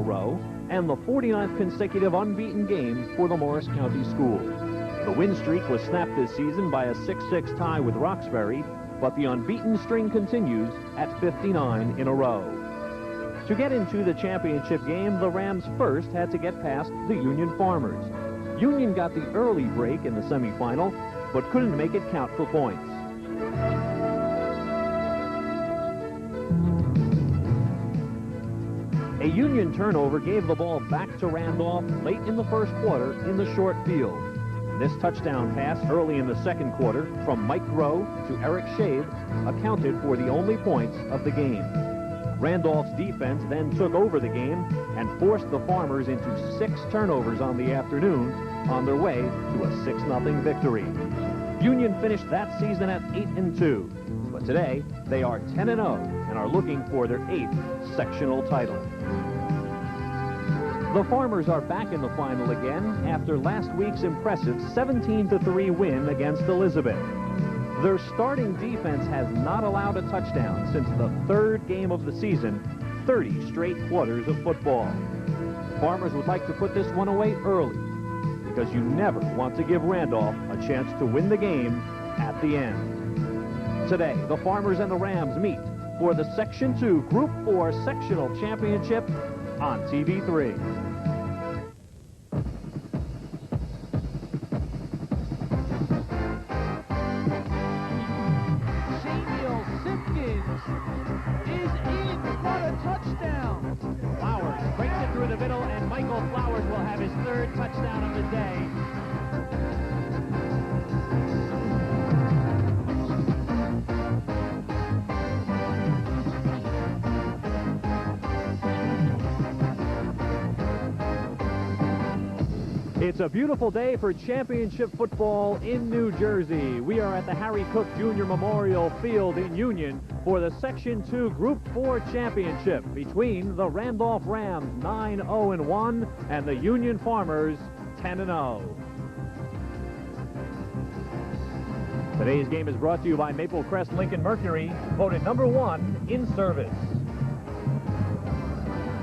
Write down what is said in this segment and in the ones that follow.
a row and the 49th consecutive unbeaten game for the Morris County Schools. The win streak was snapped this season by a 6-6 tie with Roxbury, but the unbeaten string continues at 59 in a row. To get into the championship game, the Rams first had to get past the Union Farmers. Union got the early break in the semifinal, but couldn't make it count for points. A Union turnover gave the ball back to Randolph late in the first quarter in the short field. This touchdown pass early in the second quarter from Mike Rowe to Eric Shave accounted for the only points of the game. Randolph's defense then took over the game and forced the Farmers into 6 turnovers on the afternoon on their way to a 6-0 victory. Union finished that season at 8-2, but today they are 10-0 and are looking for their 8th sectional title. The Farmers are back in the final again after last week's impressive 17-3 win against Elizabeth. Their starting defense has not allowed a touchdown since the 3rd game of the season, 30 straight quarters of football. Farmers would like to put this one away early because you never want to give Randolph a chance to win the game at the end. Today, the Farmers and the Rams meet for the Section 2 Group 4 Sectional Championship on TV3. Touchdown of the day. It's a beautiful day for championship football in New Jersey. We are at the Harry Cook Jr. Memorial Field in Union for the Section 2 Group 4 Championship between the Randolph Rams 9-0-1 and the Union Farmers 10-0. Today's game is brought to you by Maple Crest Lincoln Mercury, voted #1 in service.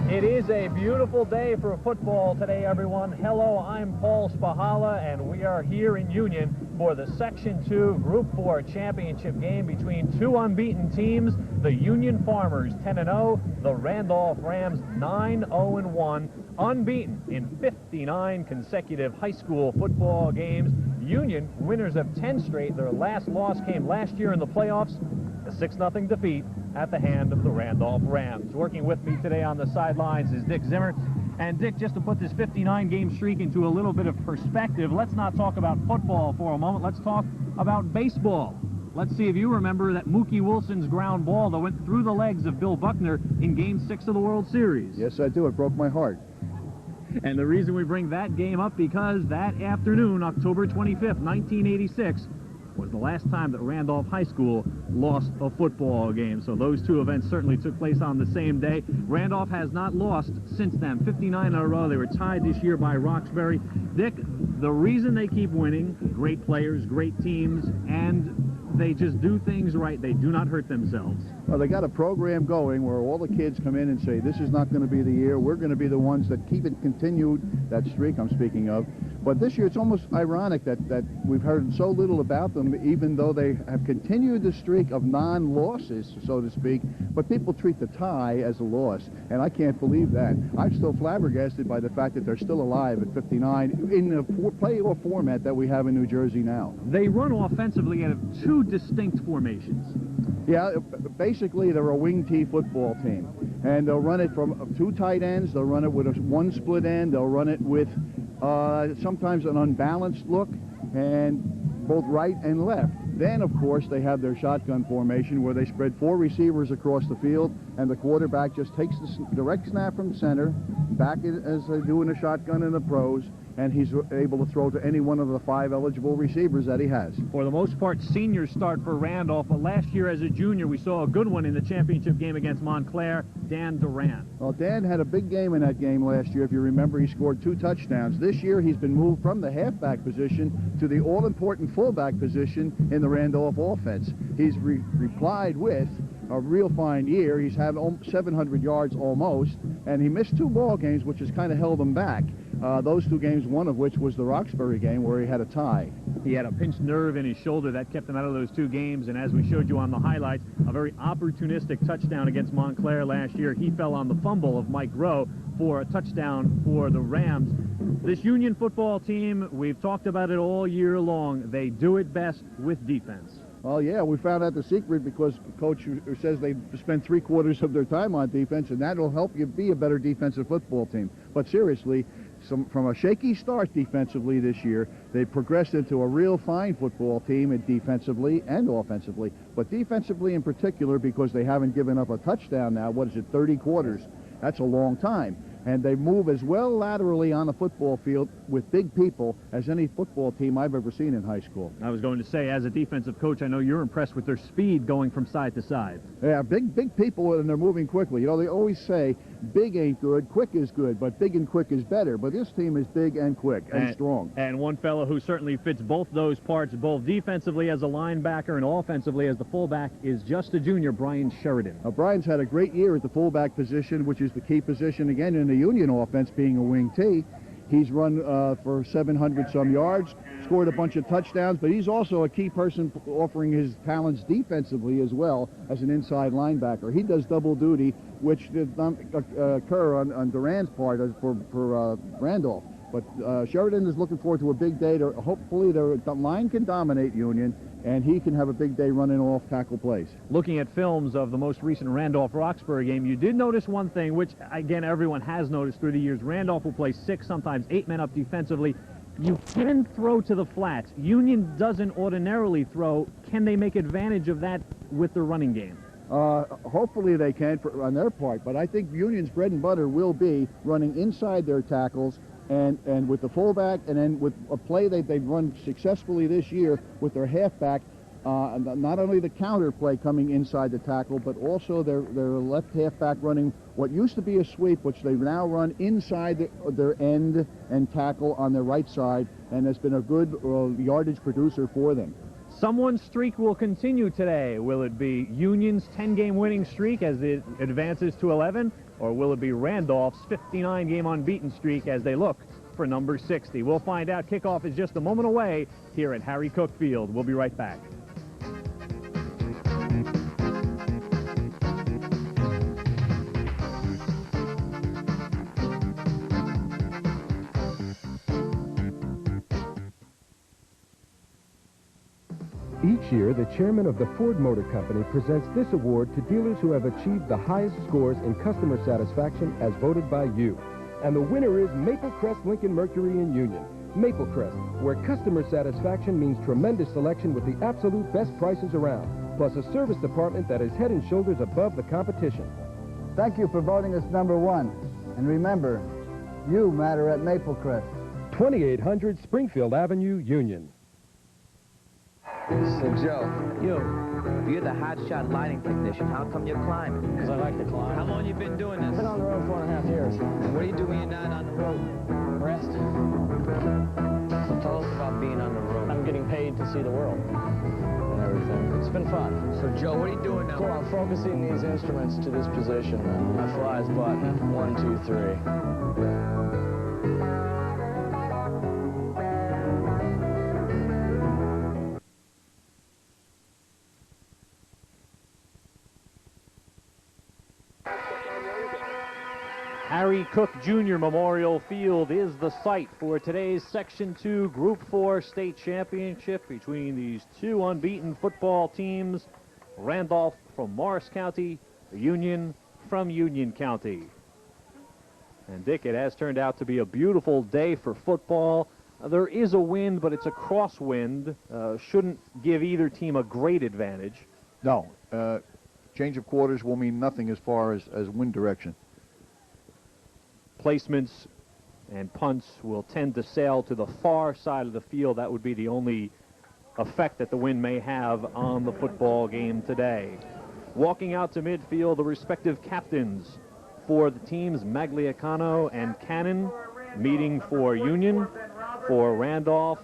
It is a beautiful day for football today, everyone. Hello, I'm Paul Spahala, and we are here in Union for the Section 2 Group 4 Championship game between 2 unbeaten teams, the Union Farmers 10-0, the Randolph Rams 9-0-1, unbeaten in 59 consecutive high school football games. Union, winners of 10 straight. Their last loss came last year in the playoffs, a 6-0 defeat at the hand of the Randolph Rams. Working with me today on the sidelines is Dick Zimmer. And Dick, just to put this 59-game streak into a little bit of perspective, let's not talk about football for a moment. Let's talk about baseball. Let's see if you remember that Mookie Wilson's ground ball that went through the legs of Bill Buckner in Game 6 of the World Series. Yes, I do. It broke my heart. And the reason we bring that game up because that afternoon, October 25th, 1986, was the last time that Randolph High School lost a football game. So those 2 events certainly took place on the same day. Randolph has not lost since then, 59 in a row. They were tied this year by Roxbury. Dick, the reason they keep winning, great players, great teams, and they just do things right. They do not hurt themselves. Well, they got a program going where all the kids come in and say, this is not going to be the year. We're going to be the ones that keep it continued, that streak I'm speaking of. But this year, it's almost ironic that we've heard so little about them, even though they have continued the streak of non-losses, so to speak. But people treat the tie as a loss, and I can't believe that. I'm still flabbergasted by the fact that they're still alive at 59 in the playoff format that we have in New Jersey now. They run offensively out of 2 distinct formations. Yeah, basically they're a wing T football team, and they'll run it from 2 tight ends. They'll run it with 1 split end. They'll run it with sometimes an unbalanced look, and both right and left. Then, of course, they have their shotgun formation where they spread 4 receivers across the field, and the quarterback just takes the direct snap from center, back as they do in a shotgun in the pros, and he's able to throw to any one of the 5 eligible receivers that he has. For the most part, seniors start for Randolph, but last year as a junior, we saw a good one in the championship game against Montclair, Dan Duran. Well, Dan had a big game in that game last year. If you remember, he scored 2 touchdowns. This year, he's been moved from the halfback position to the all-important fullback position in the Randolph offense. He's replied with a real fine year. He's had 700 yards almost, and he missed 2 ball games, which has kind of held him back. Those 2 games, one of which was the Roxbury game where he had a tie. He had a pinched nerve in his shoulder that kept him out of those 2 games, and as we showed you on the highlights, a very opportunistic touchdown against Montclair last year. He fell on the fumble of Mike Rowe for a touchdown for the Rams. This Union football team, we've talked about it all year long. They do it best with defense. Well, yeah, we found out the secret because Coach who says they spend 3/4 of their time on defense, and that'll help you be a better defensive football team. But seriously, from a shaky start defensively this year, they progressed into a real fine football team defensively and offensively. But defensively in particular, because they haven't given up a touchdown now, 30 quarters? That's a long time. And they move as well laterally on the football field with big people as any football team I've ever seen in high school. I was going to say, as a defensive coach, I know you're impressed with their speed going from side to side. Yeah, big people, and they're moving quickly. You know, they always say big ain't good, quick is good, but big and quick is better. But this team is big and quick and strong. And one fellow who certainly fits both those parts, both defensively as a linebacker and offensively as the fullback, is just a junior, Brian Sheridan. Brian's had a great year at the fullback position, which is the key position again in the Union offense, being a wing T. He's run for 700-some yards, scored a bunch of touchdowns, but he's also a key person offering his talents defensively as well as an inside linebacker. He does double duty, which did not occur on Duran's part for Randolph. But Sheridan is looking forward to a big day. Hopefully the line can dominate Union, and he can have a big day running off tackle plays. Looking at films of the most recent Randolph-Roxbury game, you did notice one thing, which, again, everyone has noticed through the years. Randolph will play 6, sometimes 8 men up defensively. You can throw to the flats. Union doesn't ordinarily throw. Can they make advantage of that with their running game? Hopefully they can on their part, but I think Union's bread and butter will be running inside their tackles and with the fullback, and then with a play that they've run successfully this year with their halfback, not only the counter play coming inside the tackle, but also their left halfback running what used to be a sweep, which they now run inside their end and tackle on their right side, and has been a good yardage producer for them. Someone's streak will continue today. Will it be Union's 10-game winning streak as it advances to 11, or will it be Randolph's 59-game unbeaten streak as they look for number 60? We'll find out. Kickoff is just a moment away here at Harry Cook Field. We'll be right back. Each year, the chairman of the Ford Motor Company presents this award to dealers who have achieved the highest scores in customer satisfaction as voted by you. And the winner is Maple Crest Lincoln Mercury in Union. Maple Crest, where customer satisfaction means tremendous selection with the absolute best prices around, plus a service department that is head and shoulders above the competition. Thank you for voting us #1. And remember, you matter at Maple Crest. 2800 Springfield Avenue, Union. So, Joe, you're the hotshot lighting technician. How come you're climbing? Because I like to climb. How long you been doing this? I've been on the road 4.5 years. And what do you do when you're not on the road? Rest. So tell us about being on the road. I'm getting paid to see the world and everything. It's been fun. So, Joe, what are you doing now? Cool, I'm focusing these instruments to this position. My fly's button. 1, 2, 3. Harry Cook Jr. Memorial Field is the site for today's Section 2 Group 4 state championship between these 2 unbeaten football teams, Randolph from Morris County, Union from Union County. And Dick, it has turned out to be a beautiful day for football. There is a wind, but it's a crosswind. Shouldn't give either team a great advantage. No, change of quarters will mean nothing as far as wind direction. Placements and punts will tend to sail to the far side of the field. That would be the only effect that the wind may have on the football game today. Walking out to midfield, the respective captains for the teams, Magliacano and Cannon, meeting for Union. For Randolph,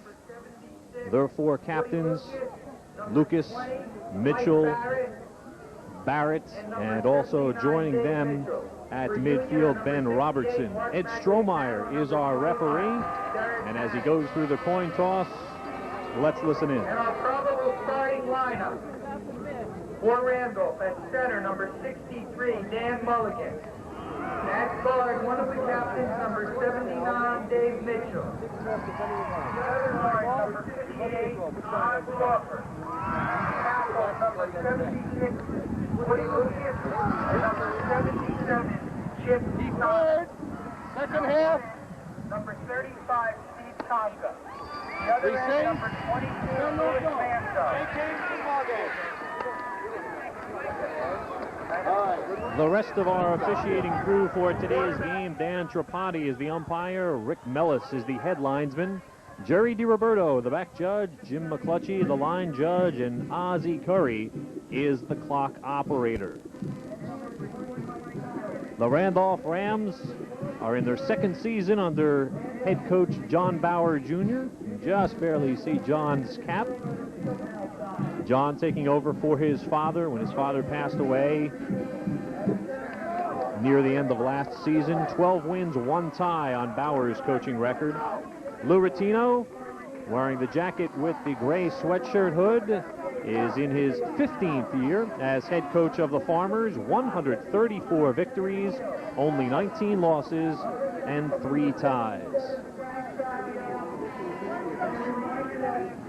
their 4 captains, Lucas, Mitchell, Barrett, and also joining them at midfield, Ben Robertson. Ed Strohmeyer is our referee, and as he goes through the coin toss, let's listen in. And our probable starting lineup for Randolph at center, number 63, Dan Mulligan. At guard, one of the captains, number 79, Dave Mitchell. Number 58, Todd Crawford. Tackle, number 76, Woody Lucas. And number 77, Chip Thomas. Second half. Number 35, Steve Tonka. The other end, number 22, Louis Manzo. The rest of our officiating crew for today's game: Dan Trapati is the umpire, Rick Mellis is the head linesman, Jerry DiRoberto, the back judge, Jim McClutchy, the line judge, and Ozzie Curry is the clock operator. The Randolph Rams are in their second season under head coach John Bauer Jr. You just barely see John's cap. John taking over for his father when his father passed away near the end of last season. 12 wins, 1 tie on Bauer's coaching record. Lou Rattino, wearing the jacket with the gray sweatshirt hood, is in his 15th year as head coach of the Farmers. 134 victories, only 19 losses, and 3 ties.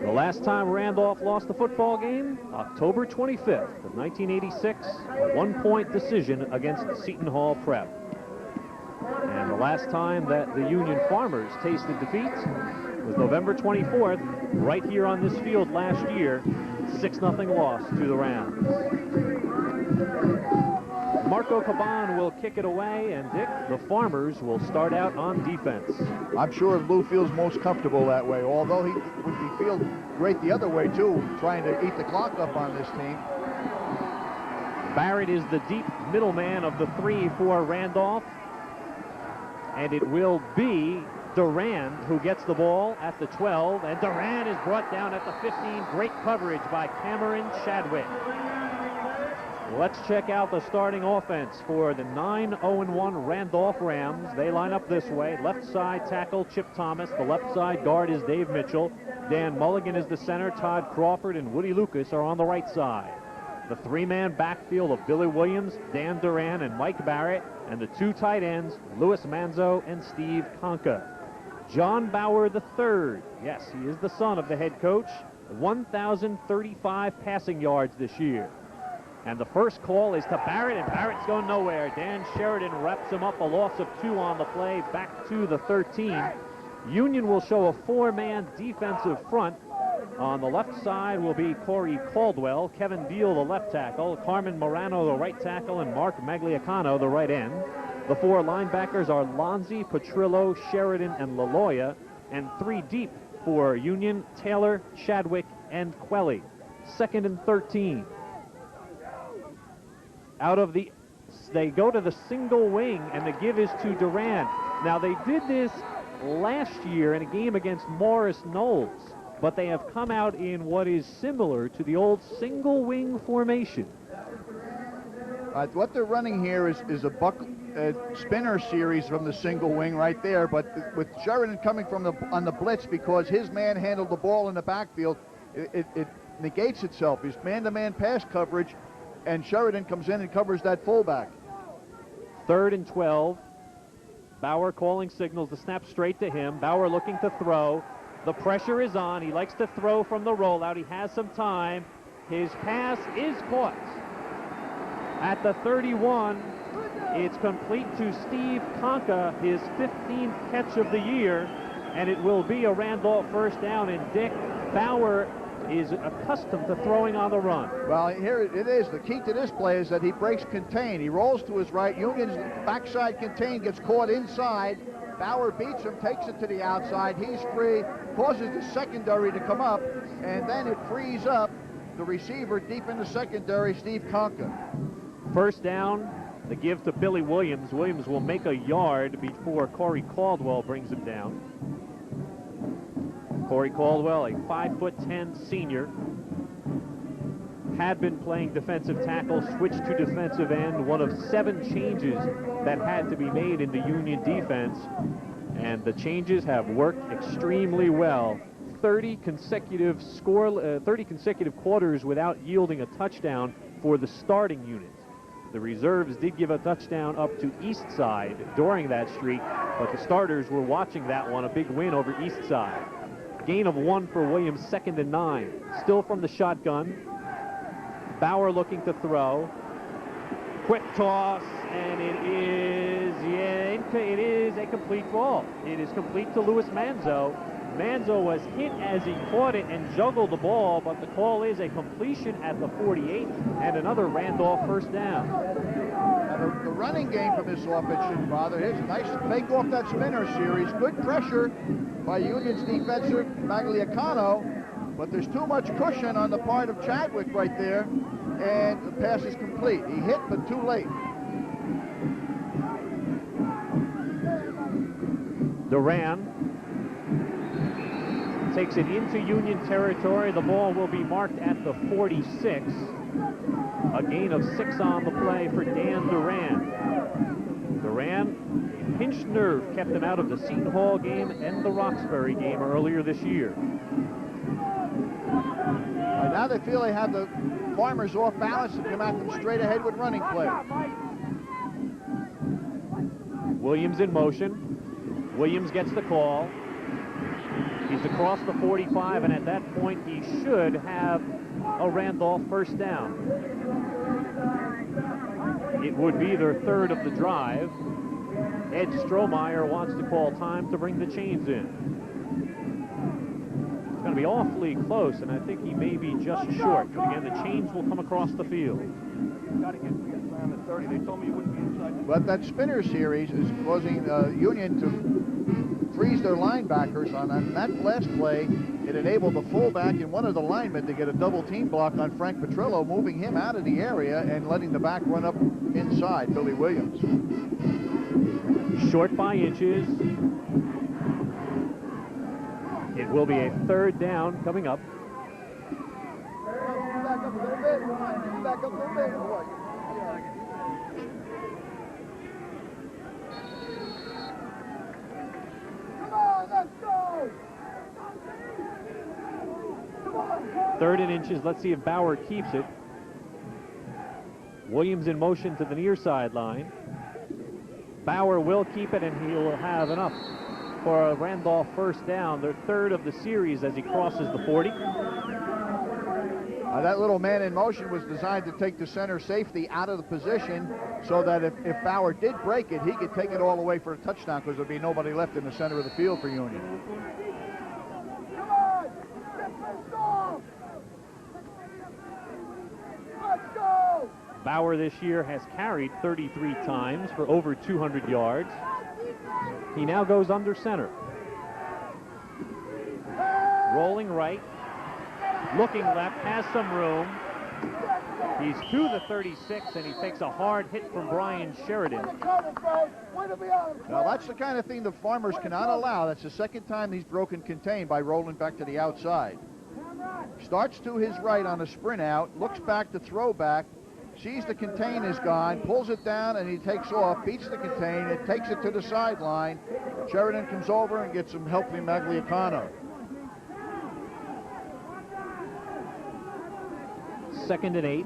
The last time Randolph lost a football game, October 25th of 1986, a 1-point decision against Seton Hall Prep. And the last time that the Union Farmers tasted defeat was November 24th, right here on this field last year, 6-0 loss to the Rams. Marco Caban will kick it away, and Dick, the Farmers will start out on defense. I'm sure Lou feels most comfortable that way, although he would feel great the other way, too, trying to eat the clock up on this team. Barrett is the deep middleman of the 3 for Randolph, and it will be Durand who gets the ball at the 12, and Durand is brought down at the 15. Great coverage by Cameron Chadwick. Let's check out the starting offense for the 9-0-1 Randolph Rams. They line up this way. Left side tackle, Chip Thomas. The left side guard is Dave Mitchell. Dan Mulligan is the center. Todd Crawford and Woody Lucas are on the right side. The 3-man backfield of Billy Williams, Dan Duran, and Mike Barrett, and the 2 tight ends, Louis Manzo and Steve Conca. John Bauer III, yes, he is the son of the head coach, 1,035 passing yards this year. And the first call is to Barrett, and Barrett's going nowhere. Dan Sheridan reps him up, a loss of 2 on the play, back to the 13. Union will show a 4-man defensive front. On the left side will be Corey Caldwell, Kevin Deal, the left tackle, Carmen Morano, the right tackle, and Mark Magliacano, the right end. The 4 linebackers are Lonzi, Petrillo, Sheridan, and Laloya, and 3 deep for Union, Taylor, Chadwick, and Quelly. 2nd and 13. They go to the single wing, and the give is to Durand. Now, they did this last year in a game against Morris Knowles, but they have come out in what is similar to the old single wing formation. What they're running here is a spinner series from the single wing right there, but with Sheridan coming from on the blitz because his man handled the ball in the backfield, it negates itself. He's man-to-man pass coverage, and Sheridan comes in and covers that fullback. 3rd and 12. Bauer calling signals, the snap straight to him. Bauer looking to throw. The pressure is on. He likes to throw from the rollout. He has some time. His pass is caught. At the 31, it's complete to Steve Conca, his 15th catch of the year, and it will be a Randolph first down. And Dick, Bauer is accustomed to throwing on the run. Well, here it is. The key to this play is that he breaks contain. He rolls to his right. Union's backside contain gets caught inside. Bauer beats him, takes it to the outside. He's free, causes the secondary to come up, and then it frees up the receiver deep in the secondary, Steve Conca. First down, the give to Billy Williams. Williams will make a yard before Corey Caldwell brings him down. Corey Caldwell, a 5'10" senior. had been playing defensive tackle, switched to defensive end, one of 7 changes that had to be made in the Union defense. And the changes have worked extremely well. 30 consecutive quarters without yielding a touchdown for the starting unit. The reserves did give a touchdown up to East Side during that streak, but the starters were watching that one, a big win over East Side. Gain of 1 for Williams, 2nd and 9. Still from the shotgun. Bauer looking to throw. Quick toss, and it is a complete ball. It is complete to Louis Manzo. Manzo was hit as he caught it and juggled the ball, but the call is a completion at the 48 and another Randolph first down. Now the running game from this offense shouldn't bother. Here's a nice fake off that spinner series. Good pressure by Union's defensive Magliacano, but there's too much cushion on the part of Chadwick right there, and the pass is complete. He hit, but too late. Duran takes it into Union territory. The ball will be marked at the 46. A gain of 6 on the play for Dan Duran. Duran, pinched nerve kept him out of the Seton Hall game and the Roxbury game earlier this year. Now they feel they have the Farmers off balance and come at them straight ahead with running play. Williams in motion. Williams gets the call. He's across the 45, and at that point he should have a Randolph first down. It would be their 3rd of the drive. Ed Strohmeyer wants to call time to bring the chains in. It's going to be awfully close, and I think he may be just short. But again, the chains will come across the field. Got to get around the 30. They told me you wouldn't be inside. But that spinner series is causing Union to freeze their linebackers on that last play. It enabled the fullback and one of the linemen to get a double team block on Frank Petrillo, moving him out of the area and letting the back run up inside, Billy Williams. Short by inches. It will be a 3rd down coming up. Back up a little bit. Back up a little bit. Third and inches. Let's see if Bauer keeps it. Williams in motion to the near sideline. Bauer will keep it, and he will have enough for a Randolph first down, their 3rd of the series as he crosses the 40. That little man in motion was designed to take the center safety out of the position so that if Bauer did break it, he could take it all the way for a touchdown because there'd be nobody left in the center of the field for Union. Bauer this year has carried 33 times for over 200 yards. He now goes under center. Rolling right, looking left, has some room. He's to the 36, and he takes a hard hit from Brian Sheridan. Now that's the kind of thing the Farmers cannot allow. That's the 2nd time he's broken contain by rolling back to the outside. Starts to his right on a sprint out, looks back to throw back, sees the contain is gone, pulls it down, and he takes off, beats the contain, and takes it to the sideline. Sheridan comes over and gets some help from Magliacano. 2nd and 8.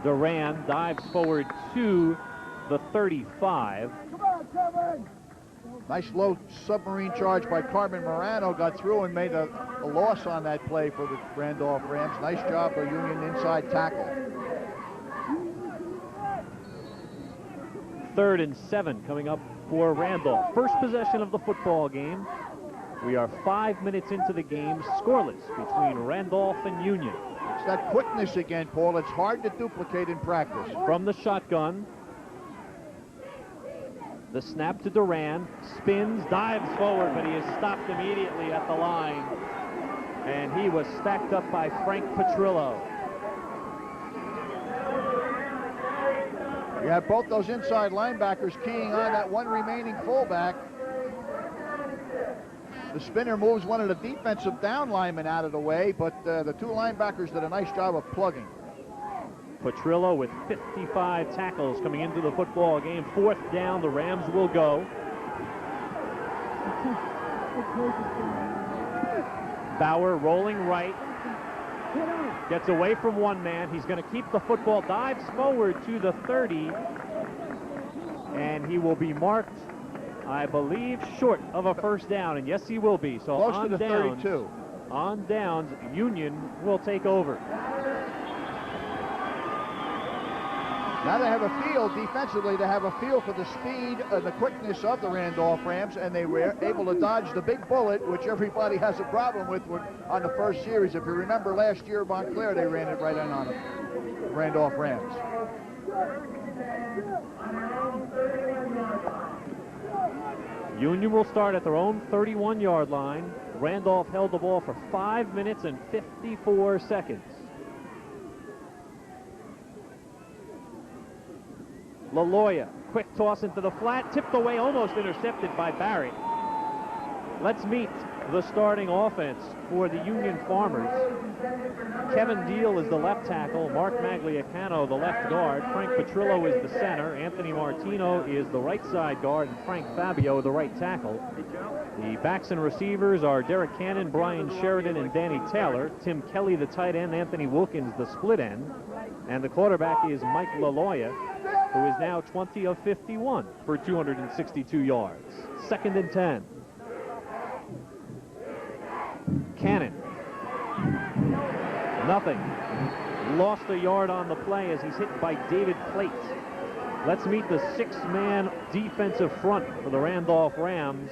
Duran dives forward to the 35. Nice low submarine charge by Carmen Morano, got through and made a loss on that play for the Randolph Rams. Nice job for Union inside tackle. 3rd and 7 coming up for Randolph. First possession of the football game. We are 5 minutes into the game, scoreless between Randolph and Union. It's that quickness again, Paul. It's hard to duplicate in practice. From the shotgun, the snap to Duran, spins, dives forward, but he is stopped immediately at the line, and he was stacked up by Frank Petrillo. You have both those inside linebackers keying on that one remaining fullback. The spinner moves one of the defensive down linemen out of the way, but the two linebackers did a nice job of plugging. Petrillo with 55 tackles coming into the football game. 4th down, the Rams will go. Bauer rolling right. Gets away from one man. He's going to keep the football, dives forward to the 30, and he will be marked, I believe, short of a first down, and yes, he will be. So close on to the downs, 32. On downs, Union will take over. Now they have a feel defensively. They have a feel for the speed and the quickness of the Randolph Rams, and they were able to dodge the big bullet, which everybody has a problem with on the first series. If you remember last year, Montclair, they ran it right in on them, Randolph Rams. Union will start at their own 31-yard line. Randolph held the ball for 5 minutes and 54 seconds. LaLoya, quick toss into the flat, tipped away, almost intercepted by Barrett. Let's meet the starting offense for the Union Farmers. Kevin Deal is the left tackle, Mark Magliacano the left guard, Frank Petrillo is the center, Anthony Martino is the right side guard, and Frank Fabio the right tackle. The backs and receivers are Derek Cannon, Brian Sheridan, and Danny Taylor. Tim Kelly the tight end, Anthony Wilkins the split end, and the quarterback is Mike LaLoya, who is now 20 of 51 for 262 yards. 2nd and 10. Cannon. Nothing. Lost a yard on the play as he's hit by David Plate. Let's meet the 6-man defensive front for the Randolph Rams.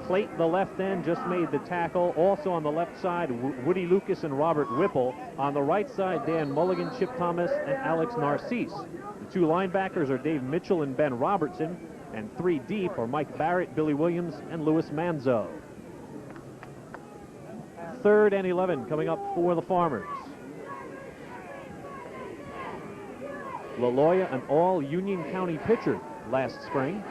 Plate, the left end, just made the tackle. Also on the left side, Woody Lucas and Robert Whipple. On the right side, Dan Mulligan, Chip Thomas, and Alex Narcisse. The two linebackers are Dave Mitchell and Ben Robertson. And 3 deep are Mike Barrett, Billy Williams, and Louis Manzo. 3rd and 11 coming up for the Farmers. LaLoya, an all-Union County pitcher last spring.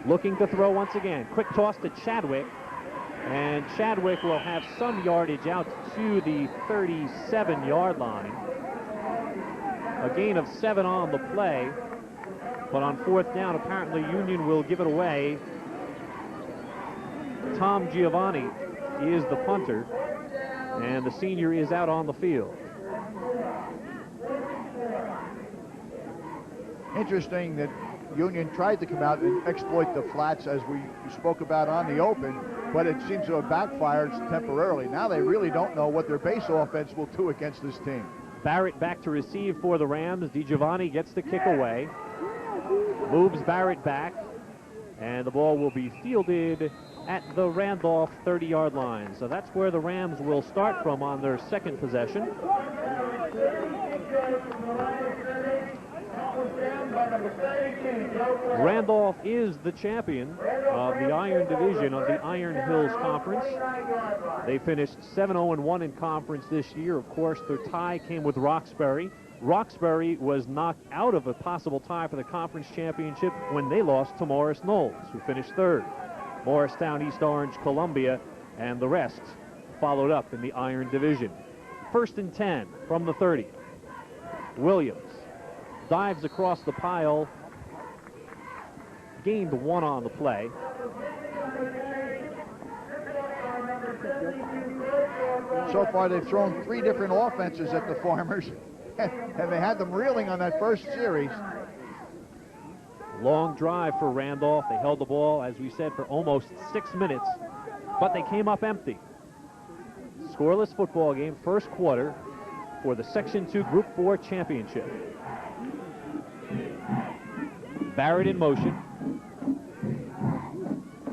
Looking to throw once again. Quick toss to Chadwick. And Chadwick will have some yardage out to the 37-yard line. A gain of 7 on the play. But on 4th down, apparently Union will give it away. Tom Giovanni is the punter, and the senior is out on the field. Interesting that Union tried to come out and exploit the flats as we spoke about on the open, but it seems to have backfired temporarily. Now they really don't know what their base offense will do against this team. Barrett back to receive for the Rams. DiGiovanni gets the kick away. Moves Barrett back, and the ball will be fielded at the Randolph 30-yard line. So that's where the Rams will start from on their 2nd possession. Randolph is the champion of the Iron Division of the Iron Hills Conference. They finished 7-0-1 in conference this year. Of course, their tie came with Roxbury. Roxbury was knocked out of a possible tie for the conference championship when they lost to Morris Knowles, who finished 3rd. Morristown, East Orange, Columbia, and the rest followed up in the Iron Division. 1st and 10 from the 30. Williams dives across the pile, gained 1 on the play. So far, they've thrown 3 different offenses at the Farmers, and they had them reeling on that first series. Long drive for Randolph. They held the ball, as we said, for almost 6 minutes, but they came up empty. Scoreless football game, first quarter for the Section 2 Group 4 championship. Barrett in motion.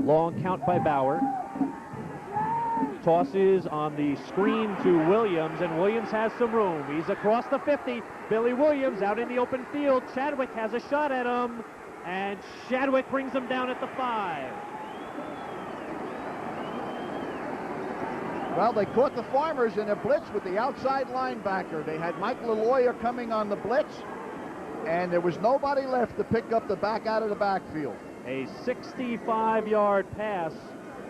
Long count by Bauer. Tosses on the screen to Williams, and Williams has some room. He's across the 50. Billy Williams out in the open field. Chadwick has a shot at him, and Chadwick brings him down at the 5. Well, they caught the Farmers in a blitz with the outside linebacker. They had Mike LaLoya coming on the blitz, and there was nobody left to pick up the back out of the backfield. A 65-yard pass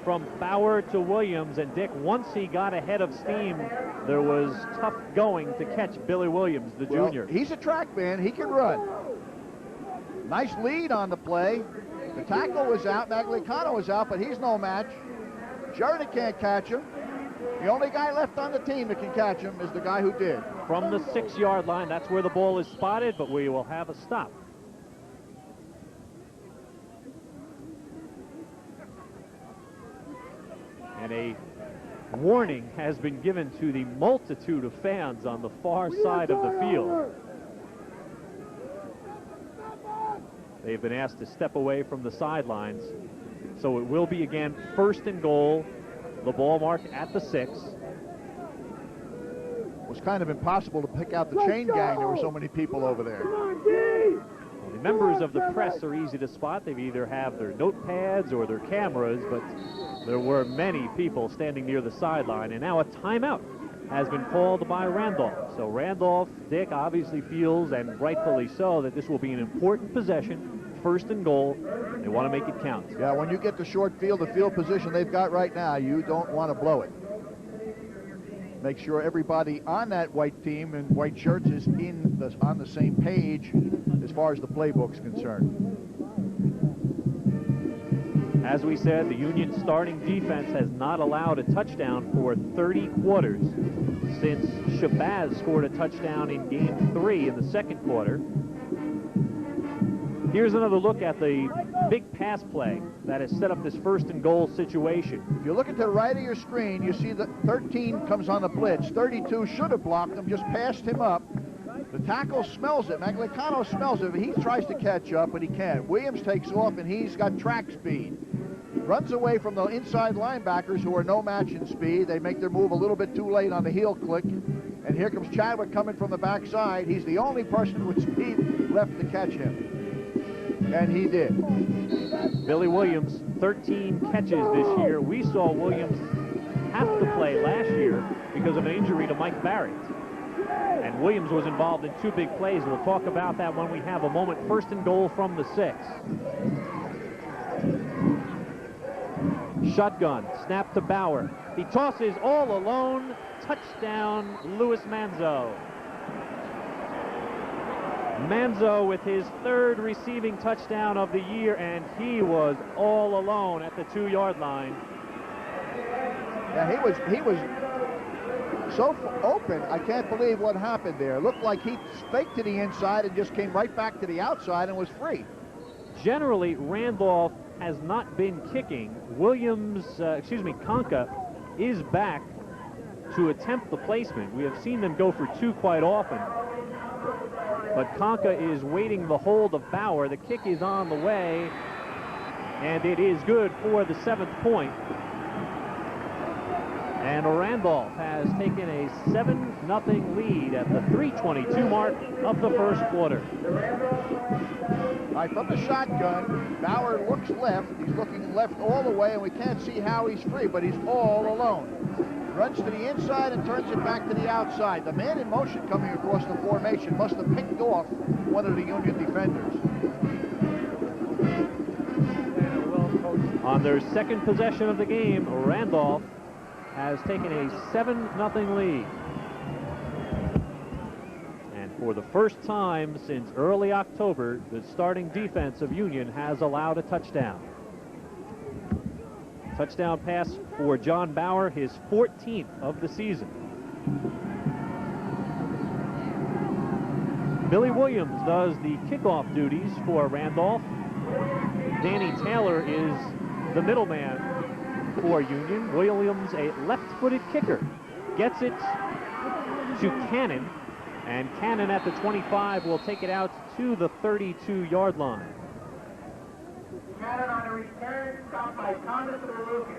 from Bauer to Williams, and Dick, once he got ahead of steam, there was tough going to catch Billy Williams, the junior. He's a track man. He can run. Nice lead on the play. The tackle was out. Maglicano was out, but he's no match. Sheridan can't catch him. The only guy left on the team that can catch him is the guy who did. From the 6-yard line, that's where the ball is spotted, but we will have a stop. And a warning has been given to the multitude of fans on the far side of the field. They've been asked to step away from the sidelines. So it will be again 1st and goal. The ball marked at the 6. It was kind of impossible to pick out the chain gang. There were so many people over there. Well, the members of the press are easy to spot. They either have their notepads or their cameras, but there were many people standing near the sideline, and now a timeout has been called by Randolph. So Randolph, Dick, obviously feels, and rightfully so, that this will be an important possession, 1st and goal. They want to make it count. Yeah, when you get the short field, the field position they've got right now, you don't want to blow it. Make sure everybody on that white team in white shirts is on the same page as far as the playbook's concerned. As we said, the Union starting defense has not allowed a touchdown for 30 quarters since Shabazz scored a touchdown in game 3 in the 2nd quarter. Here's another look at the big pass play that has set up this 1st and goal situation. If you look at the right of your screen, you see that 13 comes on the blitz. 32 should have blocked him, just passed him up. The tackle smells it. Maglicano smells it. He tries to catch up, but he can't. Williams takes off, and he's got track speed. Runs away from the inside linebackers, who are no match in speed. They make their move a little bit too late on the heel click. And here comes Chadwick coming from the backside. He's the only person with speed left to catch him. And he did. Billy Williams, 13 catches this year. We saw Williams have to play last year because of an injury to Mike Barrett. And Williams was involved in 2 big plays. We'll talk about that when we have a moment. 1st and goal from the 6. Shotgun, snap to Bauer. He tosses all alone. Touchdown, Louis Manzo. Manzo with his 3rd receiving touchdown of the year, and he was all alone at the 2-yard line. Yeah, he was so open. I can't believe what happened there. It looked like he faked to the inside and just came right back to the outside and was free. Generally, Randolph has not been kicking. Conca is back to attempt the placement. We have seen them go for 2 quite often. But Conca is waiting the hold of Bauer. The kick is on the way, and it is good for the 7th point. And Randolph has taken a 7-0 lead at the 3:22 mark of the 1st quarter. All right, from the shotgun, Bauer looks left. He's looking left all the way, and we can't see how he's free, but he's all alone. Runs to the inside and turns it back to the outside. The man in motion coming across the formation must have picked off one of the Union defenders. On their 2nd possession of the game, Randolph has taken a 7-0 lead. And for the first time since early October, the starting defense of Union has allowed a touchdown. Touchdown pass for John Bauer, his 14th of the season. Billy Williams does the kickoff duties for Randolph. Danny Taylor is the middleman for Union. Williams, a left-footed kicker, gets it to Cannon, and Cannon at the 25 will take it out to the 32-yard line. Cannon on a return, stopped by Thomas or Lucas.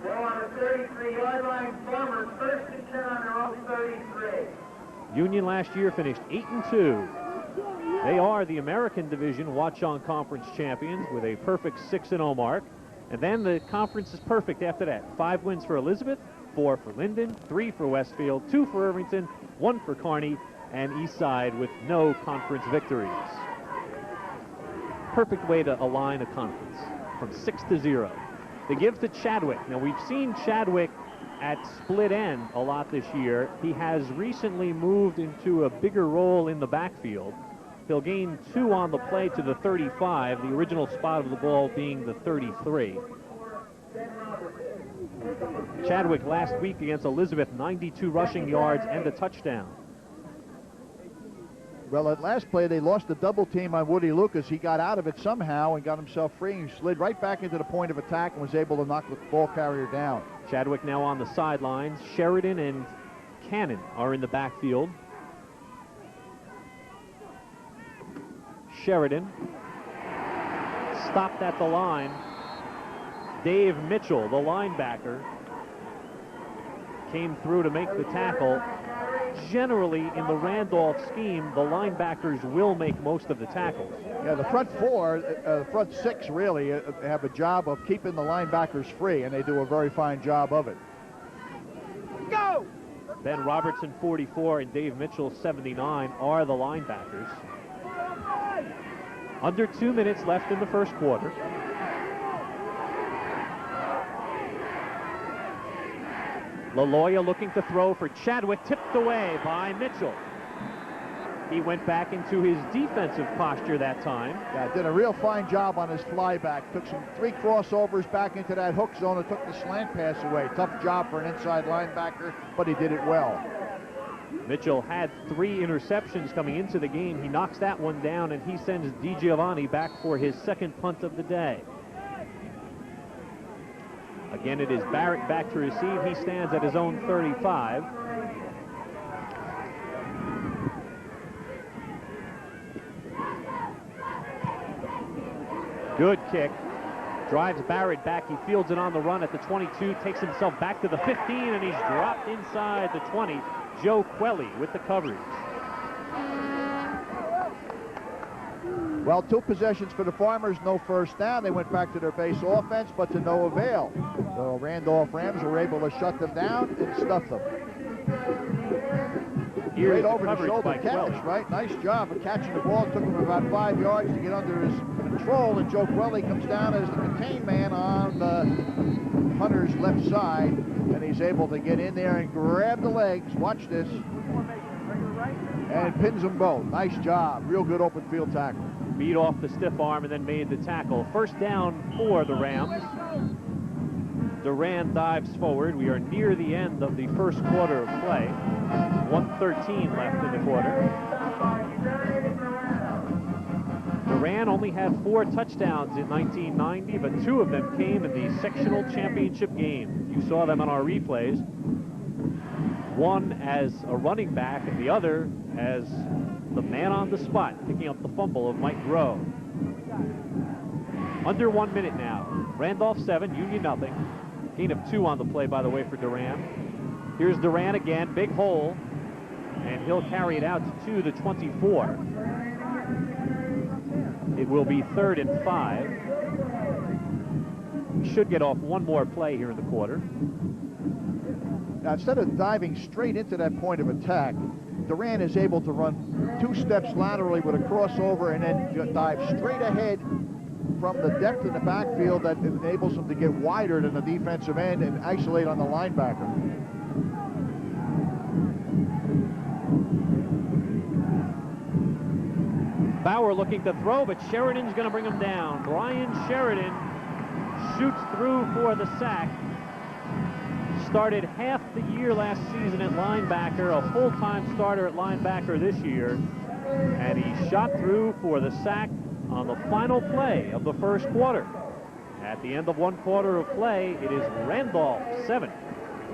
Ball on the 33-yard line, Farmers 1st and 10 on their own 33. Union last year finished 8-2. They are the American Division Watchung Conference champions with a perfect 6-0 mark. And then the conference is perfect after that. 5 wins for Elizabeth, 4 for Linden, 3 for Westfield, 2 for Irvington, 1 for Kearney, and Eastside with no conference victories. perfect way to align a conference from 6-0. They give to Chadwick. Now, we've seen Chadwick at split end a lot this year. He has recently moved into a bigger role in the backfield. He'll gain 2 on the play to the 35, the original spot of the ball being the 33. Chadwick last week against Elizabeth, 92 rushing yards and a touchdown. Well, at last play, they lost the double team on Woody Lucas. He got out of it somehow and got himself free. He slid right back into the point of attack and was able to knock the ball carrier down. Chadwick now on the sidelines. Sheridan and Cannon are in the backfield. Sheridan stopped at the line. Dave Mitchell, the linebacker, came through to make the tackle. Generally, in the Randolph scheme, the linebackers will make most of the tackles. Yeah, the front four, the front six really have a job of keeping the linebackers free, and they do a very fine job of it. Go! Ben Robertson, 44, and Dave Mitchell, 79, are the linebackers. Under 2 minutes left in the first quarter. LaLoya looking to throw for Chadwick, tipped away by Mitchell. He went back into his defensive posture that time. Yeah, did a real fine job on his flyback. Took 3 crossovers back into that hook zone and took the slant pass away. Tough job for an inside linebacker, but he did it well. Mitchell had 3 interceptions coming into the game. He knocks that one down, and he sends DiGiovanni back for his second punt of the day. Again, it is Barrett back to receive. He stands at his own 35. Good kick. Drives Barrett back. He fields it on the run at the 22. Takes himself back to the 15, and he's dropped inside the 20. Joe Quelly with the coverage. Well, 2 possessions for the Farmers, no first down. They went back to their base offense, but to no avail. The Randolph Rams were able to shut them down and stuff them. Here's Great over the coverage shoulder by catch, Quelly. right? Nice job of catching the ball. It took him about 5 yards to get under his control, and Joe Quelly comes down as the contained man on the punter's left side, and he's able to get in there and grab the legs. Watch this. And pins them both. Nice job. Real good open field tackle. Beat off the stiff arm and then made the tackle. First down for the Rams. Duran dives forward. We are near the end of the first quarter of play. 1:13 left in the quarter. Duran only had 4 touchdowns in 1990, but 2 of them came in the sectional championship game. You saw them on our replays. One as a running back and the other as the man on the spot, picking up the fumble of Mike Groh. Under 1 minute now. Randolph 7, Union nothing. Gain of 2 on the play, by the way, for Duran. Here's Duran again, big hole, and he'll carry it out to the 24. It will be 3rd and 5. We should get off one more play here in the quarter. Now, instead of diving straight into that point of attack, Duran is able to run 2 steps laterally with a crossover and then dive straight ahead from the depth in the backfield that enables him to get wider than the defensive end and isolate on the linebacker. Bauer looking to throw, but Sheridan's going to bring him down. Brian Sheridan shoots through for the sack. Started half the year last season at linebacker, a full-time starter at linebacker this year, and he shot through for the sack on the final play of the first quarter. At the end of 1 quarter of play, it is Randolph 7,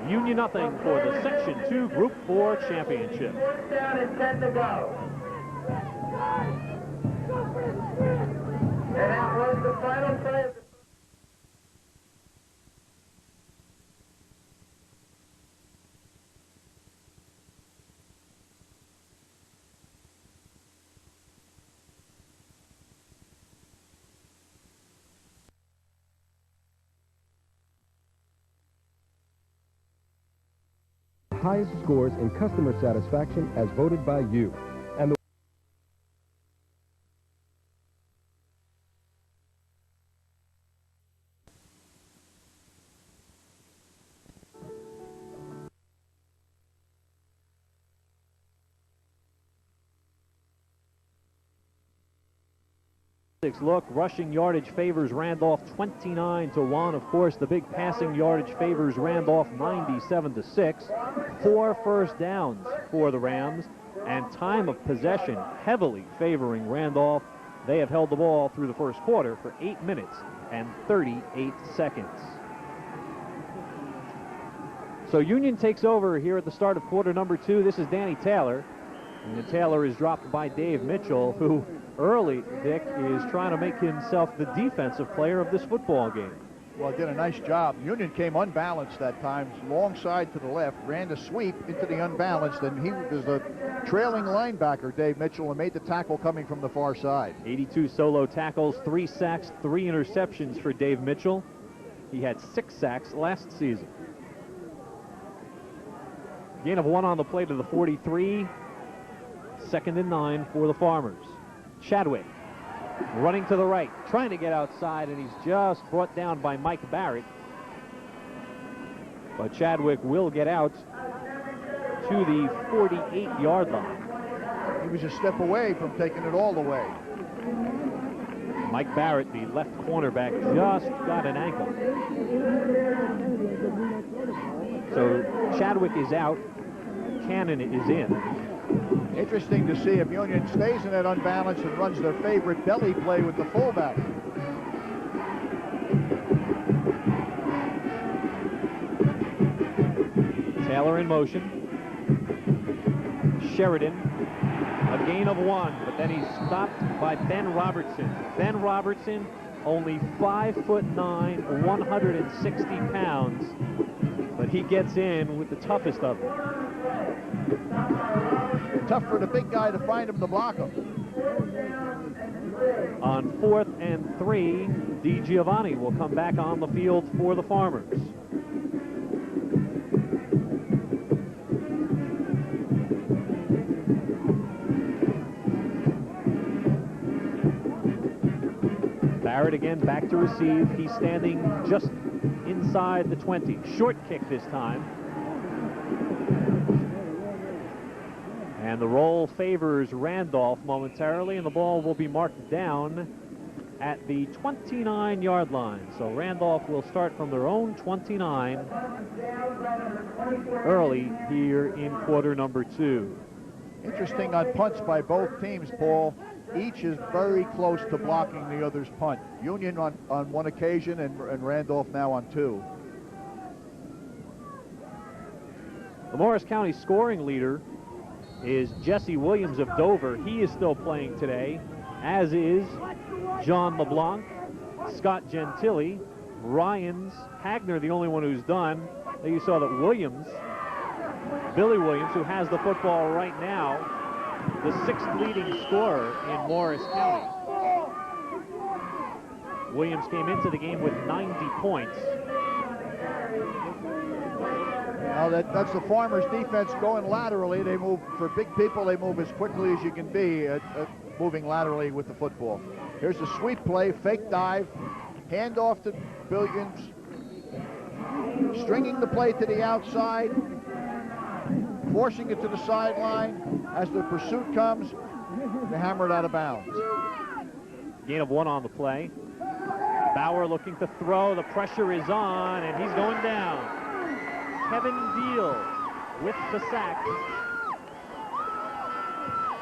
Union nothing for the Section 2 Group 4 championship. 4th down and 10 to go. And that was the final play of the highest scores in customer satisfaction as voted by you. And the look. Rushing yardage favors Randolph 29-1. Of course, the big passing yardage favors Randolph 97-6. 4 first downs for the Rams, and time of possession heavily favoring Randolph. They have held the ball through the first quarter for 8 minutes and 38 seconds. So Union takes over here at the start of quarter number 2. This is Danny Taylor. And Taylor is dropped by Dave Mitchell, who early, Dick, is trying to make himself the defensive player of this football game. Well, did a nice job. Union came unbalanced that time, long side to the left, ran the sweep into the unbalanced, and he was the trailing linebacker, Dave Mitchell, and made the tackle coming from the far side. 82 solo tackles, 3 sacks, 3 interceptions for Dave Mitchell. He had 6 sacks last season. Gain of 1 on the play to the 43. 2nd and 9 for the Farmers. Chadwick running to the right, trying to get outside, and he's just brought down by Mike Barrett. But Chadwick will get out to the 48-yard line. He was a step away from taking it all the way. Mike Barrett, the left cornerback, just got an ankle. So Chadwick is out. Cannon is in. Interesting to see if Union stays in that unbalance and runs their favorite belly play with the fullback. Taylor in motion. Sheridan, a gain of 1, but then he's stopped by Ben Robertson. Ben Robertson, only 5'9", 160 pounds, but he gets in with the toughest of them. Tough for the big guy to find him to block him. On 4th and 3, Di Giovanni will come back on the field for the Farmers. Barrett again back to receive. He's standing just inside the 20. Short kick this time. And the roll favors Randolph momentarily, and the ball will be marked down at the 29-yard line. So Randolph will start from their own 29 early here in quarter number 2. Interesting on punts by both teams, Paul. Each is very close to blocking the other's punt. Union on one occasion and Randolph now on 2. The Morris County scoring leader is Jesse Williams of Dover. He is still playing today, as is John LeBlanc, Scott Gentili, Ryans, Hagner, the only one who's done. There you saw that Williams, Billy Williams, who has the football right now, the 6th leading scorer in Morris County. Williams came into the game with 90 points. Now that's the Farmers' defense going laterally. They move, for big people, they move as quickly as you can be at moving laterally with the football. Here's a sweep play, fake dive, handoff to Williams, stringing the play to the outside, forcing it to the sideline. As the pursuit comes, they hammer it out of bounds. Gain of 1 on the play. Bauer looking to throw. The pressure is on, and he's going down. Kevin Deal with the sack.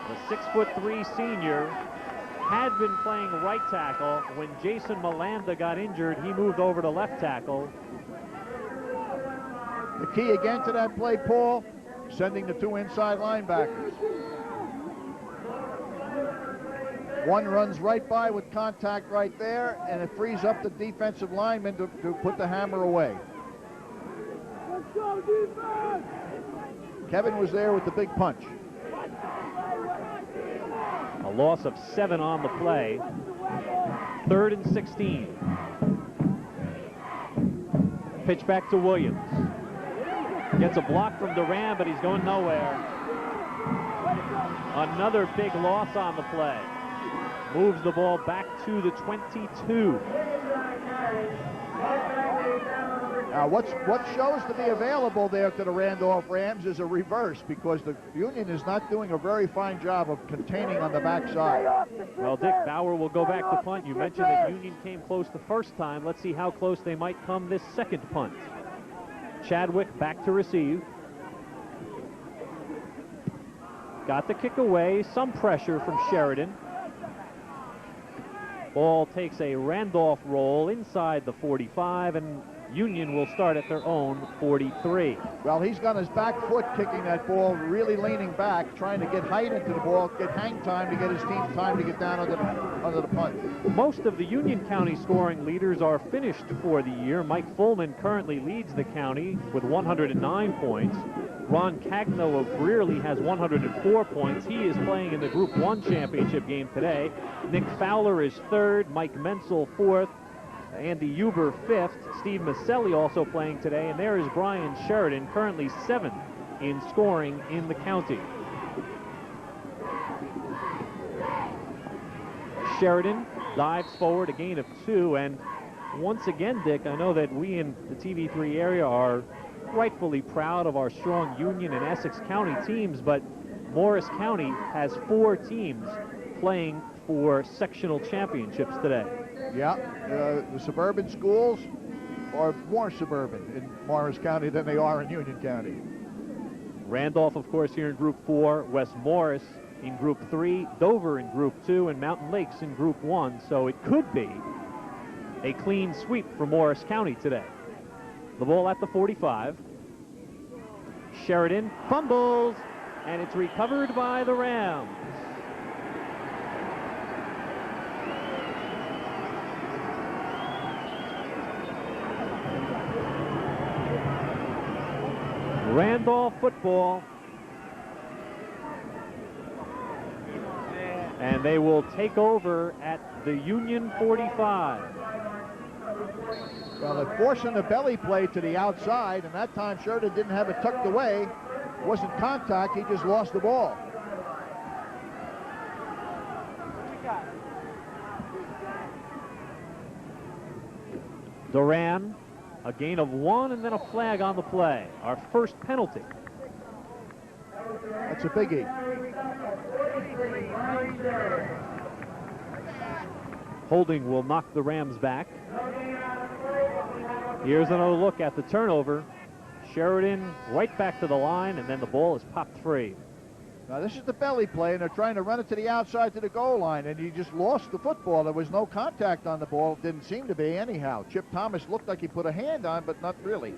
The 6'3" senior had been playing right tackle. When Jason Malanda got injured, he moved over to left tackle. The key again to that play, Paul, sending the 2 inside linebackers. One runs right by with contact right there, and it frees up the defensive lineman to put the hammer away. Kevin was there with the big punch. A loss of 7 on the play. 3rd and 16. Pitch back to Williams. Gets a block from Duran, but he's going nowhere. Another big loss on the play. Moves the ball back to the 22. What shows to be available there to the Randolph Rams is a reverse, because the Union is not doing a very fine job of containing on the backside. Well, Dick, Bauer will go back to punt. You mentioned that Union came close the first time. Let's see how close they might come this second punt. Chadwick back to receive. Got the kick away. Some pressure from Sheridan. Ball takes a Randolph roll inside the 45, and Union will start at their own 43. Well, he's got his back foot kicking that ball, really leaning back, trying to get height into the ball, get hang time to get his team time to get down under the punt. Most of the Union County scoring leaders are finished for the year. Mike Fullman currently leads the county with 109 points. Ron Cagno of Brearley has 104 points. He is playing in the Group 1 championship game today. Nick Fowler is third, Mike Menzel fourth, Andy Huber fifth, Steve Maselli also playing today, and there is Brian Sheridan, currently seventh in scoring in the county. Sheridan dives forward, a gain of 2, and once again, Dick, I know that we in the TV3 area are rightfully proud of our strong Union and Essex County teams, but Morris County has 4 teams playing for sectional championships today. Yeah, the suburban schools are more suburban in Morris County than they are in Union County. Randolph, of course, here in Group 4, West Morris in Group 3, Dover in Group 2, and Mountain Lakes in Group 1, so it could be a clean sweep for Morris County today. The ball at the 45. Sheridan fumbles, and it's recovered by the Rams. Randolph football. And they will take over at the Union 45. Well, they're forcing the belly play to the outside, and that time Sheridan didn't have it tucked away. It wasn't contact, he just lost the ball. Duran, a gain of 1 and then a flag on the play. Our first penalty. That's a biggie. Holding will knock the Rams back. Here's another look at the turnover. Sheridan right back to the line, and then the ball is popped free. Now this is the belly play, and they're trying to run it to the outside to the goal line, and he just lost the football. There was no contact on the ball. Didn't seem to be anyhow. Chip Thomas looked like he put a hand on, but not really.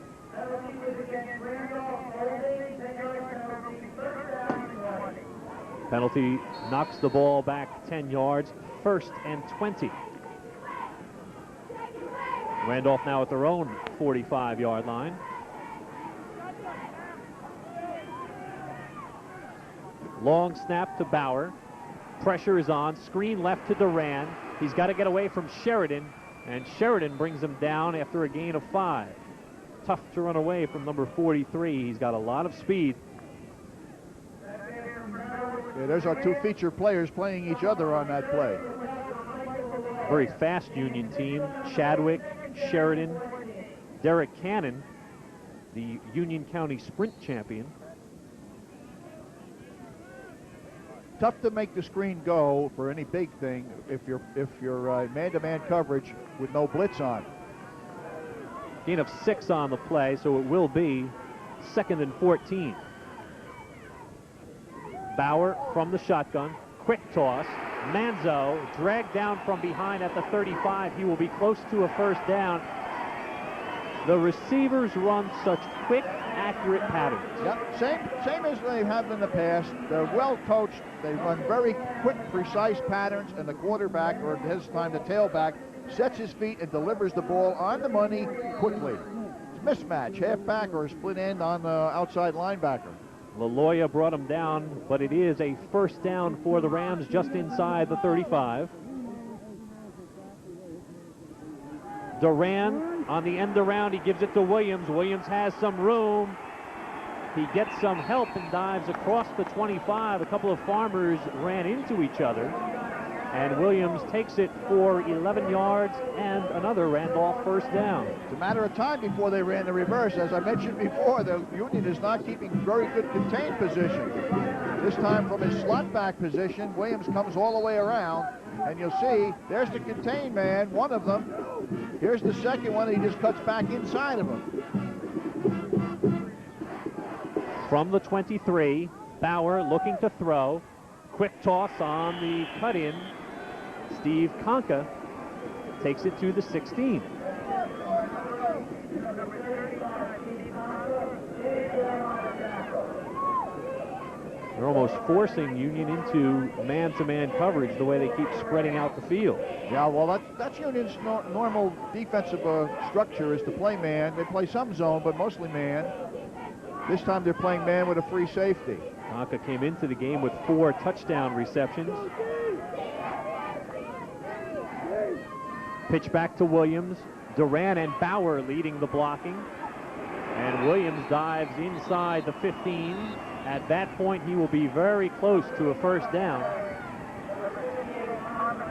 Penalty knocks the ball back 10 yards, 1st and 20. Randolph now at their own 45-yard line. Long snap to Bauer. Pressure is on. Screen left to Duran. He's got to get away from Sheridan, and Sheridan brings him down after a gain of 5. Tough to run away from number 43. He's got a lot of speed. Yeah, there's our 2 feature players playing each other on that play. Very fast Union team. Chadwick, Sheridan, Derek Cannon, the Union County Sprint champion. Tough to make the screen go for any big thing if you're man-to-man coverage with no blitz on. Gain of 6 on the play, so it will be 2nd and 14. Bauer from the shotgun, quick toss. Manzo dragged down from behind at the 35. He will be close to a first down. The receivers run such quick, accurate patterns. Yep, same as they have in the past. They're well coached. They run very quick, precise patterns, and the quarterback, or this time the tailback, sets his feet and delivers the ball on the money quickly. It's mismatch, halfback or split end on the outside linebacker. LaLoya brought him down, but it is a first down for the Rams just inside the 35. Duran on the end around, he gives it to Williams. Williams has some room. He gets some help and dives across the 25. A couple of farmers ran into each other, And Williams takes it for 11 yards and another Randolph first down. It's a matter of time before they ran the reverse. As I mentioned before, the Union is not keeping very good contained position. This time from his slot back position, Williams comes all the way around, and you'll see there's the contained man, one of them. Here's the second one, he just cuts back inside of him. From the 23, Bauer looking to throw. Quick toss on the cut-in. Steve Conca takes it to the 16. They're almost forcing Union into man-to-man coverage the way they keep spreading out the field. Yeah, well, that's Union's normal defensive structure is to play man. They play some zone, but mostly man. This time they're playing man with a free safety. Conca came into the game with 4 touchdown receptions. Pitch back to Williams. Duran and Bauer leading the blocking. And Williams dives inside the 15. At that point, he will be very close to a first down.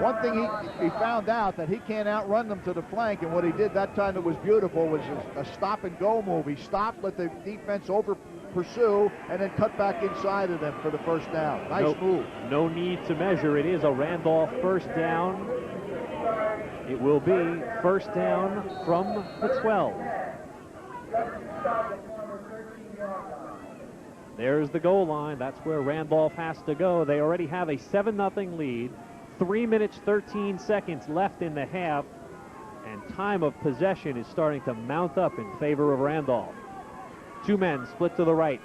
One thing he found out that he can't outrun them to the flank, and what he did that time that was beautiful was a stop-and-go move. He stopped, let the defense over-pursue, and then cut back inside of them for the first down. Nice move. No need to measure. It is a Randolph first down. It will be first down from the 12. There's the goal line. That's where Randolph has to go. They already have a 7-0 lead. 3 minutes, 13 seconds left in the half. And time of possession is starting to mount up in favor of Randolph. 2 men split to the right.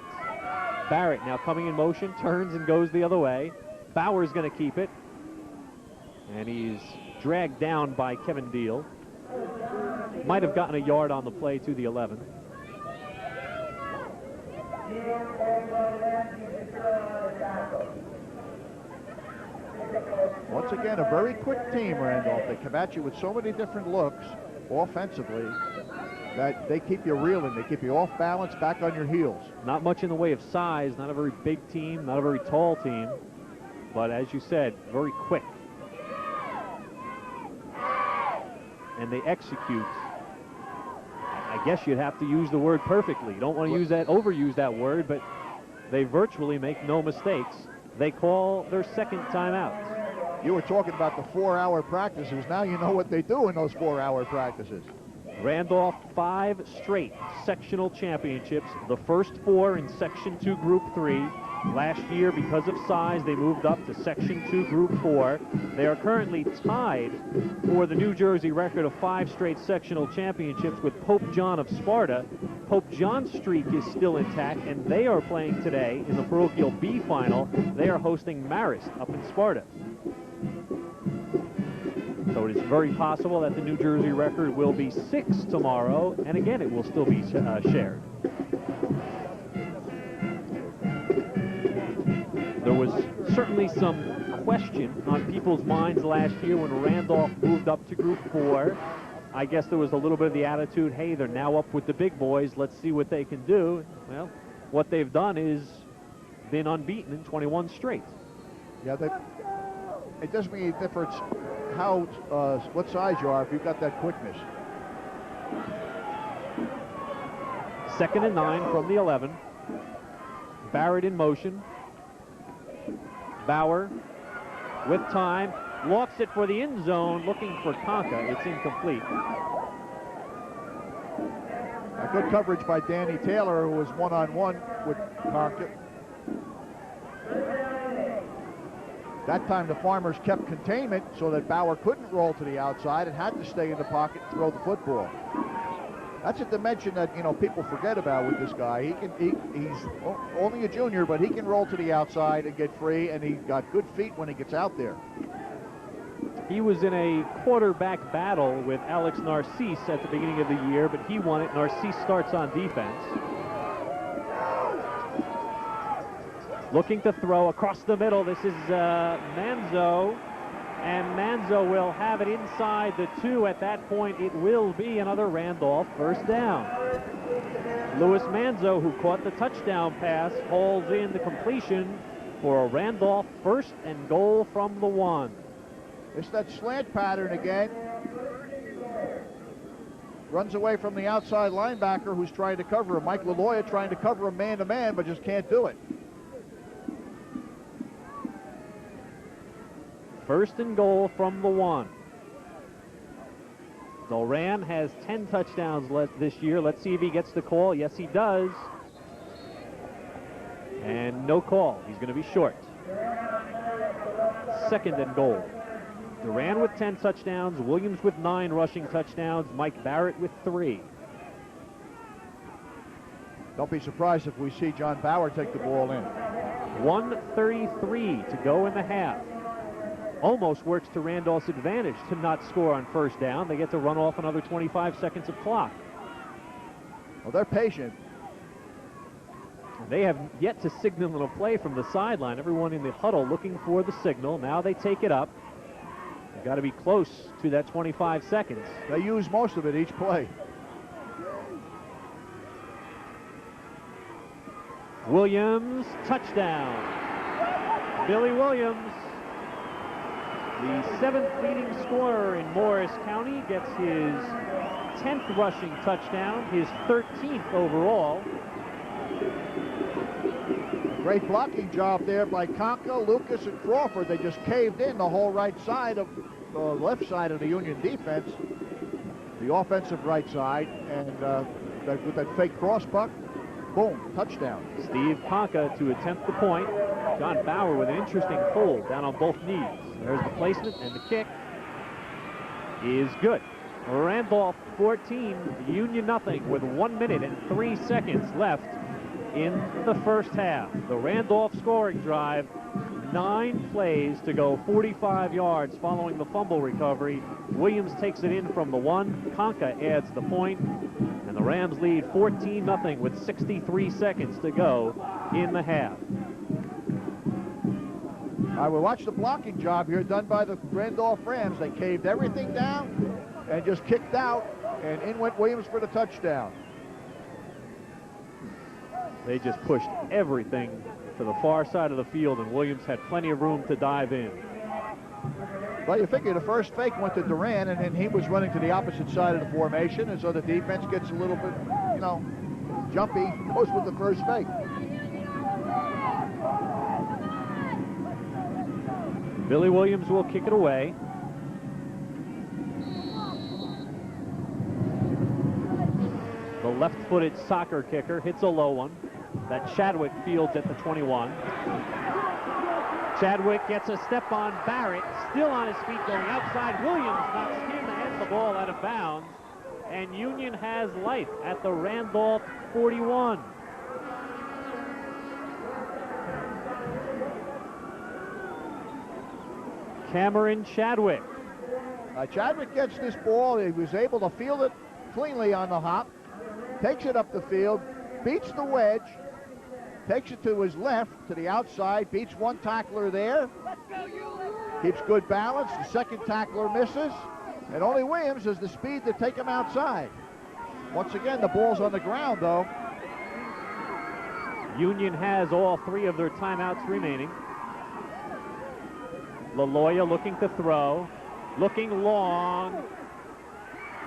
Barrett now coming in motion, turns and goes the other way. Bauer's going to keep it. And he's dragged down by Kevin Deal. Might have gotten a yard on the play to the 11. Once again, a very quick team, Randolph. They come at you with so many different looks offensively that they keep you reeling. They keep you off balance, back on your heels. Not much in the way of size, not a very big team, not a very tall team, but as you said, very quick. And they execute. I guess you'd have to use the word perfectly. You don't want to overuse that word, but they virtually make no mistakes. They call their second timeout. You were talking about the 4-hour practices. Now you know what they do in those 4-hour practices. Randolph 5 straight sectional championships. The first 4 in Section 2 Group 3. Last year, because of size, they moved up to Section 2 Group 4. They are currently tied for the New Jersey record of 5 straight sectional championships with Pope John of Sparta. Pope John's streak is still intact, and they are playing today in the parochial B final. They are hosting Marist up in Sparta. So it is very possible that the New Jersey record will be 6 tomorrow, and again, it will still be shared. There was certainly some question on people's minds last year when Randolph moved up to Group 4. I guess there was a little bit of the attitude, hey, they're now up with the big boys. Let's see what they can do. Well, what they've done is been unbeaten in 21 straight. Yeah, it doesn't make any difference what size you are if you've got that quickness. 2nd and 9 from the 11. Barrett in motion. Bauer with time, lofts it for the end zone, looking for Conca. It's incomplete. A good coverage by Danny Taylor, who was one-on-one with Conca. That time the Farmers kept containment so that Bauer couldn't roll to the outside and had to stay in the pocket and throw the football. That's a dimension that, people forget about with this guy. He's only a junior, but he can roll to the outside and get free, and he's got good feet when he gets out there. He was in a quarterback battle with Alex Narcisse at the beginning of the year, but he won it. Narcisse starts on defense. Looking to throw across the middle. This is Manzo. And Manzo will have it inside the 2. At that point, it will be another Randolph first down. Louis Manzo, who caught the touchdown pass, hauls in the completion for a Randolph first and goal from the 1. It's that slant pattern again. Runs away from the outside linebacker who's trying to cover him. Mike LaLoya trying to cover him man-to-man, but just can't do it. First and goal from the 1. Duran has 10 touchdowns this year. Let's see if he gets the call. Yes, he does. And no call. He's going to be short. Second and goal. Duran with 10 touchdowns, Williams with 9 rushing touchdowns, Mike Barrett with 3. Don't be surprised if we see John Bauer take the ball in. 1:33 to go in the half. Almost works to Randolph's advantage to not score on first down. They get to run off another 25 seconds of clock. Well, they're patient. They have yet to signal a play from the sideline. Everyone in the huddle looking for the signal. Now they take it up. They've got to be close to that 25 seconds. They use most of it each play. Williams, touchdown. Billy Williams, the 7th leading scorer in Morris County, gets his 10th rushing touchdown, his 13th overall. Great blocking job there by Conca, Lucas, and Crawford. They just caved in the whole right side of the left side of the Union defense, the offensive right side, and with that fake cross buck, boom, touchdown. Steve Conca to attempt the point. John Bauer with an interesting hold down on both knees. There's the placement, and the kick is good. Randolph 14, Union nothing, with 1 minute and 3 seconds left in the first half. The Randolph scoring drive, 9 plays to go 45 yards following the fumble recovery. Williams takes it in from the 1. Conca adds the point, and the Rams lead 14-0 with 63 seconds to go in the half. I will watch the blocking job here done by the Randolph Rams. They caved everything down and just kicked out, and in went Williams for the touchdown. They just pushed everything to the far side of the field, and Williams had plenty of room to dive in. Well, you figure the first fake went to Duran, and then he was running to the opposite side of the formation, and so the defense gets a little bit, you know, jumpy, goes with the first fake. Billy Williams will kick it away. The left-footed soccer kicker hits a low one that Chadwick fields at the 21. Chadwick gets a step on Barrett, still on his feet going outside. Williams knocks him and the ball out of bounds, and Union has life at the Randolph 41. Cameron Chadwick. Chadwick gets this ball. He was able to field it cleanly on the hop. Takes it up the field, beats the wedge, takes it to his left, to the outside, beats one tackler there, keeps good balance, the second tackler misses, and only Williams has the speed to take him outside. Once again, the ball's on the ground, though. Union has all 3 of their timeouts remaining. LaLoya looking to throw, looking long,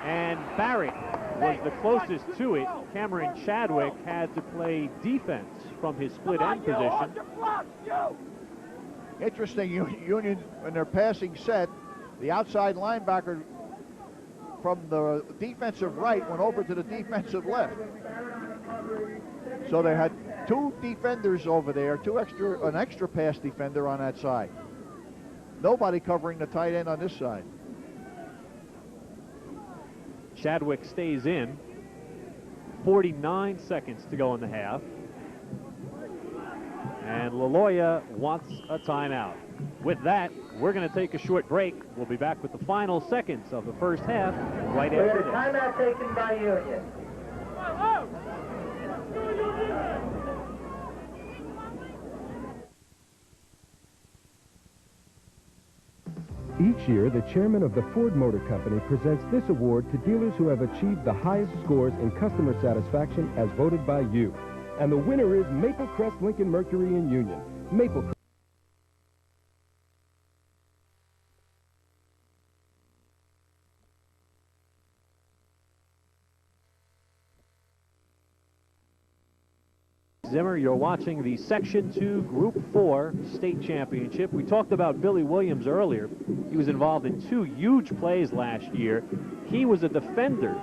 and Barrett was the closest to it. Cameron Chadwick had to play defense from his split end position. Interesting, Union, in their passing set, the outside linebacker from the defensive right went over to the defensive left. So they had 2 defenders over there, an extra pass defender on that side. Nobody covering the tight end on this side. Chadwick stays in. 49 seconds to go in the half. And LaLoya wants a timeout. With that, we're going to take a short break. We'll be back with the final seconds of the first half right after this. Timeout taken by Union. Each year, the chairman of the Ford Motor Company presents this award to dealers who have achieved the highest scores in customer satisfaction as voted by you. And the winner is Maple Crest Lincoln Mercury in Union. Maple Crest. Zimmer, you're watching the Section 2 Group 4 State Championship. We talked about Billy Williams earlier. He was involved in 2 huge plays last year. He was a defender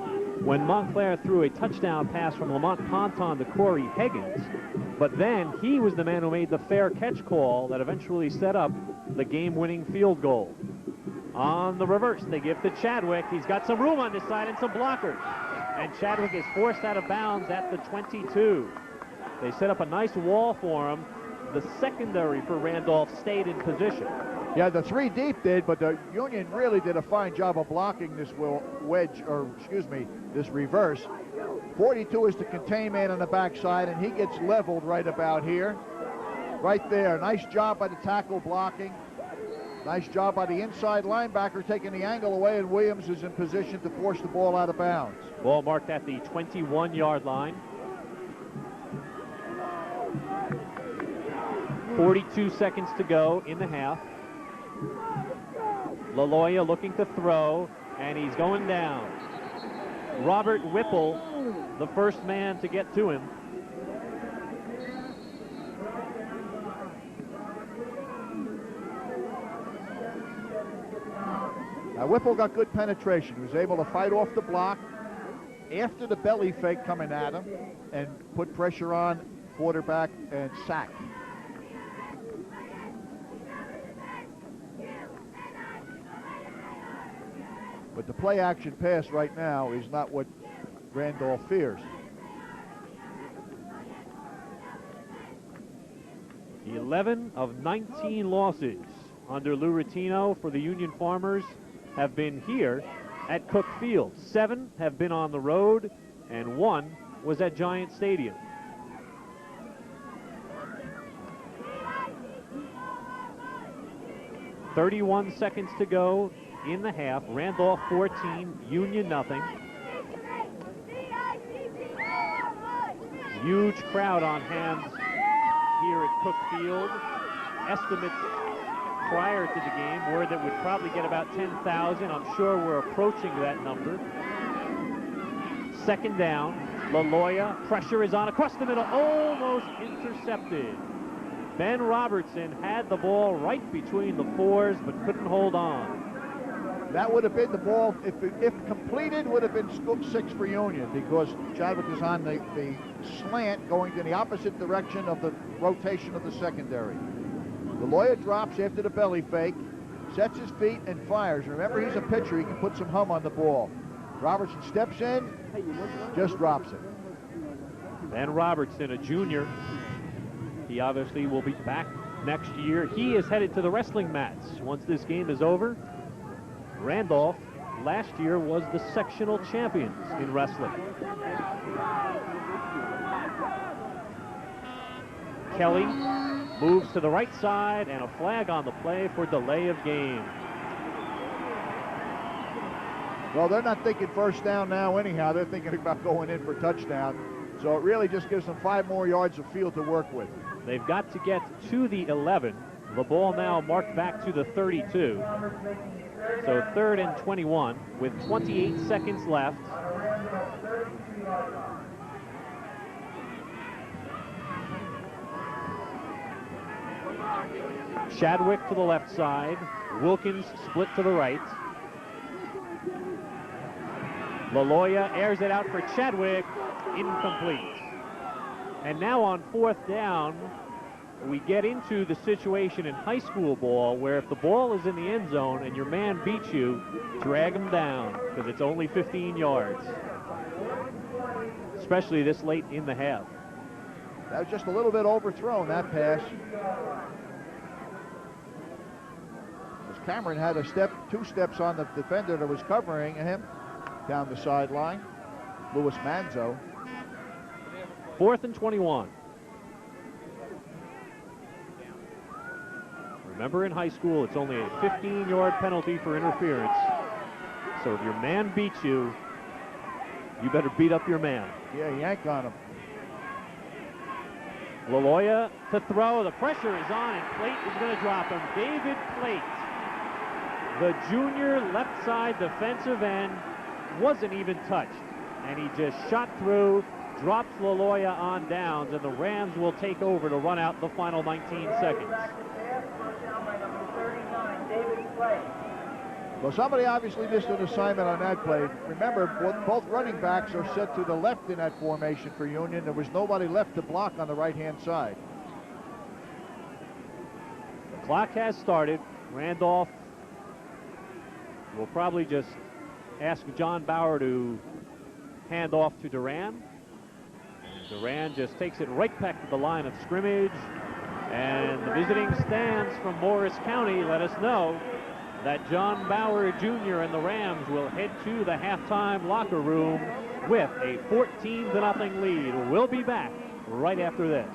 when Montclair threw a touchdown pass from Lamont Ponton to Corey Higgins. But then he was the man who made the fair catch call that eventually set up the game-winning field goal. On the reverse, they give to Chadwick. He's got some room on this side and some blockers. And Chadwick is forced out of bounds at the 22. They set up a nice wall for him. The secondary for Randolph stayed in position. Yeah, the 3 deep did, but the Union really did a fine job of blocking this this reverse. 42 is the contain man on the backside, and he gets leveled right about here. Right there. Nice job by the tackle blocking. Nice job by the inside linebacker taking the angle away, and Williams is in position to force the ball out of bounds. Ball marked at the 21-yard line. 42 seconds to go in the half. LaLoya looking to throw, and he's going down. Robert Whipple, the first man to get to him. Now, Whipple got good penetration. He was able to fight off the block after the belly fake coming at him and put pressure on quarterback and sack. But the play action pass right now is not what Randolph fears. 11 of 19 losses under Lou Rutino for the Union Farmers have been here at Cook Field. 7 have been on the road, and 1 was at Giant Stadium. .31 seconds to go in the half. Randolph 14, Union nothing. Huge crowd on hand here at Cook Field. Estimates prior to the game were that we'd probably get about 10,000. I'm sure we're approaching that number. Second down. LaLoya, pressure is on across the middle, almost intercepted. Ben Robertson had the ball right between the 4s, but couldn't hold on. That would have been the ball, if completed, would have been 6 for Union, because Chadwick is on the slant going in the opposite direction of the rotation of the secondary. LaLoya drops after the belly fake, sets his feet and fires. Remember, he's a pitcher. He can put some hum on the ball. Robertson steps in, just drops it. Ben Robertson, a junior. He obviously will be back next year. He is headed to the wrestling mats once this game is over. Randolph last year was the sectional champions in wrestling. Kelly moves to the right side, and a flag on the play for delay of game. Well, they're not thinking first down now anyhow. They're thinking about going in for touchdown. So it really just gives them 5 more yards of field to work with. They've got to get to the 11. The ball now marked back to the 32. So 3rd and 21 with 28 seconds left. Chadwick to the left side. Wilkins split to the right. LaLoya airs it out for Chadwick. Incomplete. And now on 4th down, we get into the situation in high school ball where if the ball is in the end zone and your man beats you, drag him down, because it's only 15 yards. Especially this late in the half. That was just a little bit overthrown, that pass. As Cameron had 2 steps on the defender that was covering him down the sideline. Louis Manzo. 4th and 21. Remember, in high school, it's only a 15-yard penalty for interference. So if your man beats you, you better beat up your man. Yeah, yank on him. LaLoya to throw. The pressure is on, and Plate is going to drop him. David Plate, the junior left side defensive end, wasn't even touched. And he just shot through drops Laloya on downs, and the Rams will take over to run out the final 19 seconds. Well, somebody obviously missed an assignment on that play. Remember, both running backs are set to the left in that formation for Union. There was nobody left to block on the right-hand side. The clock has started. Randolph will probably just ask John Bauer to hand off to Duran. Duran just takes it right back to the line of scrimmage. And the visiting stands from Morris County let us know that John Bauer Jr. and the Rams will head to the halftime locker room with a 14-0 lead. We'll be back right after this.